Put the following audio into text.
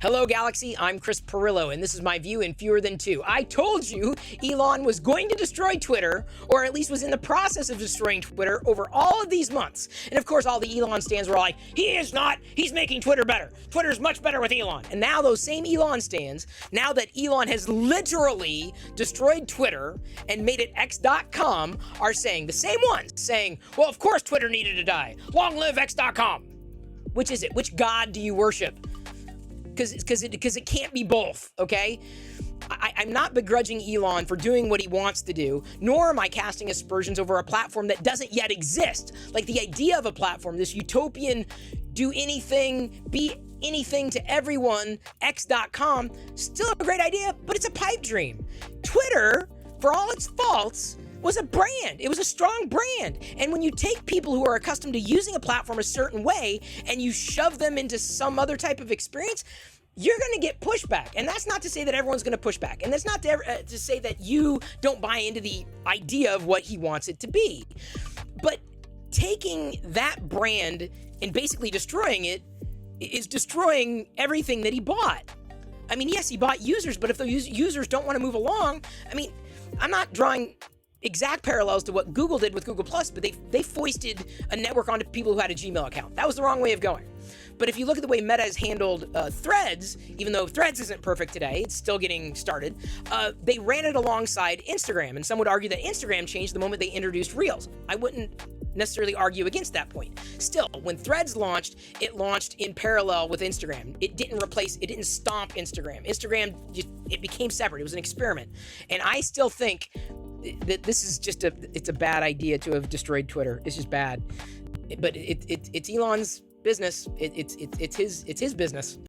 Hello, Galaxy. I'm Chris Pirillo, and this is my view in Fewer Than Two. I told you Elon was going to destroy Twitter, or at least was in the process of destroying Twitter over all of these months. And of course, all the Elon stans were like, he is not, he's making Twitter better. Twitter's much better with Elon. And now those same Elon stans, now that Elon has literally destroyed Twitter and made it x.com, are saying, the same ones, saying, well, of course Twitter needed to die. Long live x.com. Which is it? Which god do you worship? Because it can't be both, okay? I'm not begrudging Elon for doing what he wants to do, nor am I casting aspersions over a platform that doesn't yet exist. Like the idea of a platform, this utopian, do anything, be anything to everyone, x.com, still a great idea, but it's a pipe dream. Twitter, for all its faults, was a brand. It was a strong brand. And when you take people who are accustomed to using a platform a certain way and you shove them into some other type of experience, you're going to get pushback. And that's not to say that everyone's going to push back. And that's not to say that you don't buy into the idea of what he wants it to be. But taking that brand and basically destroying it is destroying everything that he bought. I mean, yes, he bought users, but if those users don't want to move along, I mean, I'm not drawing exact parallels to what Google did with Google+, but they foisted a network onto people who had a Gmail account. That was the wrong way of going. But if you look at the way Meta has handled Threads, even though Threads isn't perfect today, it's still getting started, they ran it alongside Instagram. And some would argue that Instagram changed the moment they introduced Reels. I wouldn't necessarily argue against that point. Still, when Threads launched, it launched in parallel with Instagram. It didn't stomp Instagram. Instagram, it became separate. It was an experiment. And I still think that this is just it's a bad idea to have destroyed Twitter. It's just bad. But it's Elon's business. It's his business.